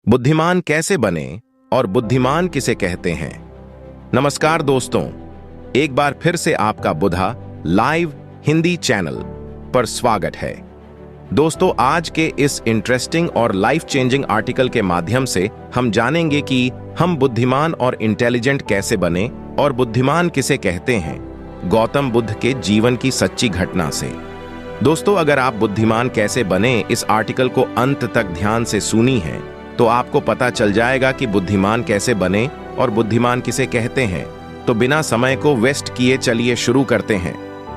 बुद्धिमान कैसे बने और बुद्धिमान किसे कहते हैं। नमस्कार दोस्तों, एक बार फिर से आपका बुधा लाइव हिंदी चैनल पर स्वागत है। दोस्तों, आज के इस इंटरेस्टिंग और लाइफ चेंजिंग आर्टिकल के माध्यम से हम जानेंगे कि हम बुद्धिमान और इंटेलिजेंट कैसे बने और बुद्धिमान किसे कहते हैं, गौतम बुद्ध के जीवन की सच्ची घटना से। दोस्तों, अगर आप बुद्धिमान कैसे बने इस आर्टिकल को अंत तक ध्यान से सुनी है तो आपको पता चल जाएगा कि बुद्धिमान कैसे बने और बुद्धिमान किसे कहते हैं। तो बिना समय को वेस्ट किए चलिए शुरू करते हैं।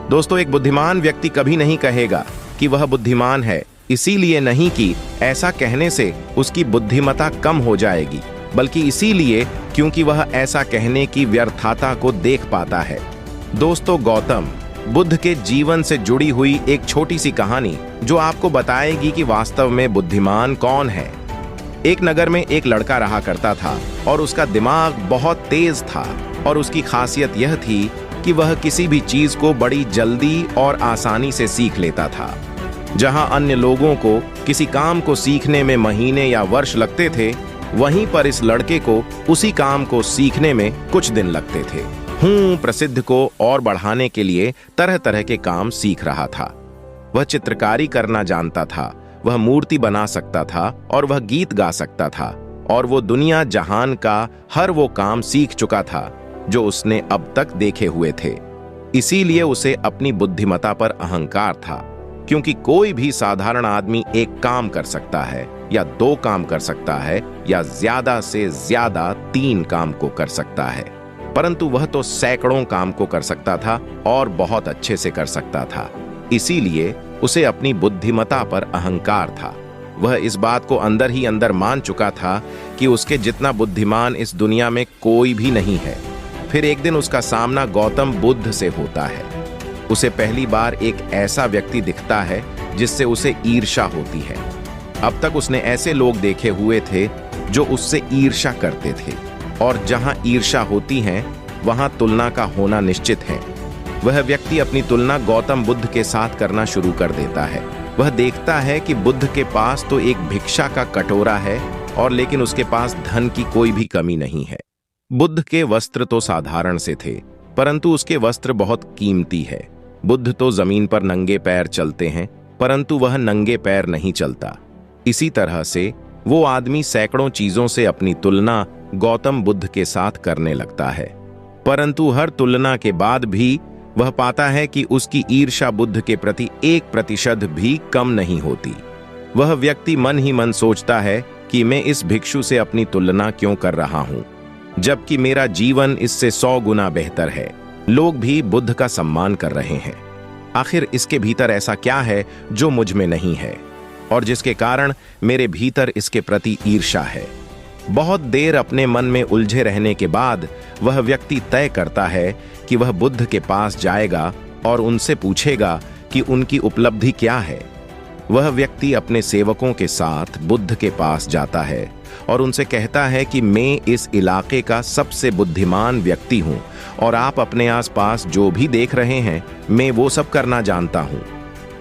दोस्तों, एक बुद्धिमान व्यक्ति कभी नहीं कहेगा कि वह बुद्धिमान है, इसीलिए नहीं कि ऐसा कहने से उसकी बुद्धिमत्ता कम हो जाएगी, बल्कि इसीलिए क्योंकि वह ऐसा कहने की व्यर्थता को देख पाता है। दोस्तों, गौतम बुद्ध के जीवन से जुड़ी हुई एक छोटी सी कहानी जो आपको बताएगी कि वास्तव में बुद्धिमान कौन है। एक नगर में एक लड़का रहा करता था और उसका दिमाग बहुत तेज था और उसकी खासियत यह थी कि वह किसी भी चीज को बड़ी जल्दी और आसानी से सीख लेता था। जहां अन्य लोगों को किसी काम को सीखने में महीने या वर्ष लगते थे, वहीं पर इस लड़के को उसी काम को सीखने में कुछ दिन लगते थे। प्रसिद्ध को और बढ़ाने के लिए तरह तरह के काम सीख रहा था। वह चित्रकारी करना जानता था, वह मूर्ति बना सकता था और वह गीत गा सकता था, और वो दुनिया जहान का हर वो काम सीख चुका था जो उसने अब तक देखे हुए थे। इसीलिए उसे अपनी बुद्धिमत्ता पर अहंकार था, क्योंकि कोई भी साधारण आदमी एक काम कर सकता है या दो काम कर सकता है या ज्यादा से ज्यादा 3 काम को कर सकता है, परंतु वह तो सैकड़ों काम को कर सकता था और बहुत अच्छे से कर सकता था। इसीलिए उसे अपनी बुद्धिमत्ता पर अहंकार था। वह इस बात को अंदर ही अंदर मान चुका था कि उसके जितना बुद्धिमान इस दुनिया में कोई भी नहीं है। फिर एक दिन उसका सामना गौतम बुद्ध से होता है। उसे पहली बार एक ऐसा व्यक्ति दिखता है जिससे उसे ईर्ष्या होती है। अब तक उसने ऐसे लोग देखे हुए थे जो उससे ईर्ष्या करते थे, और जहां ईर्ष्या होती है वहां तुलना का होना निश्चित है। वह व्यक्ति अपनी तुलना गौतम बुद्ध के साथ करना शुरू कर देता है। वह देखता है कि बुद्ध के पास तो एक भिक्षा का कटोरा है, और लेकिन उसके पास धन की कोई भी कमी नहीं है। बुद्ध के वस्त्र तो साधारण से थे, परंतु उसके वस्त्र बहुत कीमती है। बुद्ध तो जमीन पर नंगे पैर चलते हैं, परंतु वह नंगे पैर नहीं चलता। इसी तरह से वो आदमी सैकड़ों चीजों से अपनी तुलना गौतम बुद्ध के साथ करने लगता है, परंतु हर तुलना के बाद भी वह पाता है कि उसकी ईर्ष्या बुद्ध के प्रति 1% भी कम नहीं होती। वह व्यक्ति मन ही मन सोचता है कि मैं इस भिक्षु से अपनी तुलना क्यों कर रहा हूं, जबकि मेरा जीवन इससे 100 गुना बेहतर है। लोग भी बुद्ध का सम्मान कर रहे हैं। आखिर इसके भीतर ऐसा क्या है जो मुझ में नहीं है, और जिसके कारण मेरे भीतर इसके प्रति ईर्ष्या है। बहुत देर अपने मन में उलझे रहने के बाद वह व्यक्ति तय करता है कि वह बुद्ध के पास जाएगा और उनसे पूछेगा कि उनकी उपलब्धि क्या है। वह व्यक्ति अपने सेवकों के साथ बुद्ध के पास जाता है और उनसे कहता है कि मैं इस इलाके का सबसे बुद्धिमान व्यक्ति हूं, और आप अपने आसपास जो भी देख रहे हैं मैं वो सब करना जानता हूं।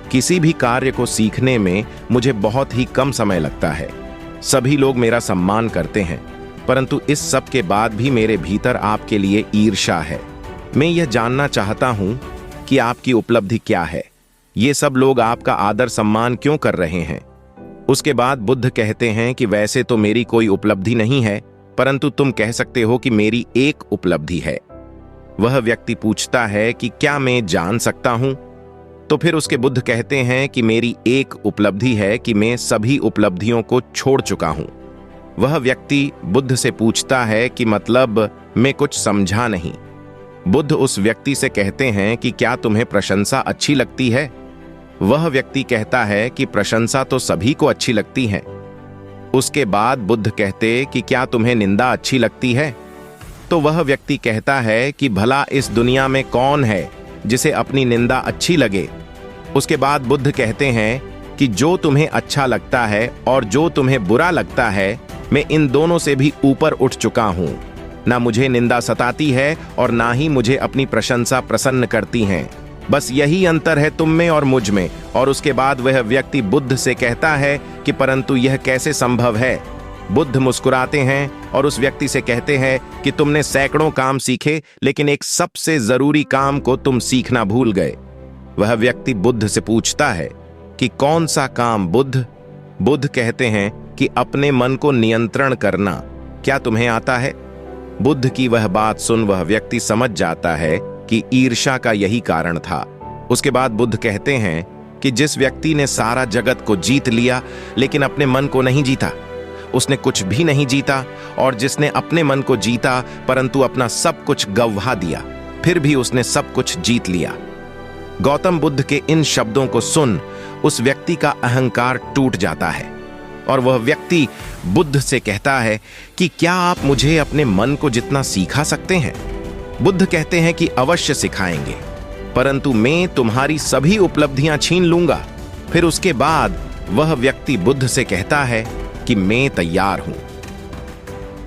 किसी भी कार्य को सीखने में मुझे बहुत ही कम समय लगता है। सभी लोग मेरा सम्मान करते हैं, परंतु इस सब के बाद भी मेरे भीतर आपके लिए ईर्ष्या है। मैं यह जानना चाहता हूं कि आपकी उपलब्धि क्या है। ये सब लोग आपका आदर सम्मान क्यों कर रहे हैं। उसके बाद बुद्ध कहते हैं कि वैसे तो मेरी कोई उपलब्धि नहीं है, परंतु तुम कह सकते हो कि मेरी एक उपलब्धि है। वह व्यक्ति पूछता है कि क्या मैं जान सकता हूं। तो फिर उसके बुद्ध कहते हैं कि मेरी एक उपलब्धि है कि मैं सभी उपलब्धियों को छोड़ चुका हूं। वह व्यक्ति बुद्ध से पूछता है कि मतलब, मैं कुछ समझा नहीं। बुद्ध उस व्यक्ति से कहते हैं कि क्या तुम्हें प्रशंसा अच्छी लगती है। वह व्यक्ति कहता है कि प्रशंसा तो सभी को अच्छी लगती है। उसके बाद बुद्ध कहते कि क्या तुम्हें निंदा अच्छी लगती है। तो वह व्यक्ति कहता है कि भला इस दुनिया में कौन है जिसे अपनी निंदा अच्छी लगे। उसके बाद बुद्ध कहते हैं कि जो तुम्हें अच्छा लगता है और जो तुम्हें बुरा लगता है, मैं इन दोनों से भी ऊपर उठ चुका हूं। ना मुझे निंदा सताती है और ना ही मुझे अपनी प्रशंसा प्रसन्न करती हैं। बस यही अंतर है तुम में और मुझ में। और उसके बाद वह व्यक्ति बुद्ध से कहता है कि परंतु यह कैसे संभव है। बुद्ध मुस्कुराते हैं और उस व्यक्ति से कहते हैं कि तुमने सैकड़ों काम सीखे, लेकिन एक सबसे जरूरी काम को तुम सीखना भूल गए। वह व्यक्ति बुद्ध से पूछता है कि कौन सा काम बुद्ध? बुद्ध कहते हैं कि अपने मन को नियंत्रण करना। क्या तुम्हें आता है? बुद्ध की वह बात सुन वह व्यक्ति समझ जाता है कि ईर्ष्या का यही कारण था। उसके बाद बुद्ध कहते हैं कि जिस व्यक्ति ने सारा जगत को जीत लिया लेकिन अपने मन को नहीं जीता, उसने कुछ भी नहीं जीता, और जिसने अपने मन को जीता परंतु अपना सब कुछ गंवा दिया, फिर भी उसने सब कुछ जीत लिया। गौतम बुद्ध के इन शब्दों को सुन उस व्यक्ति का अहंकार टूट जाता है और वह व्यक्ति बुद्ध से कहता है कि क्या आप मुझे अपने मन को जितना सिखा सकते हैं? बुद्ध कहते हैं कि अवश्य सिखाएंगे, परंतु मैं तुम्हारी सभी उपलब्धियां छीन लूंगा। फिर उसके बाद वह व्यक्ति बुद्ध से कहता है कि मैं तैयार हूं।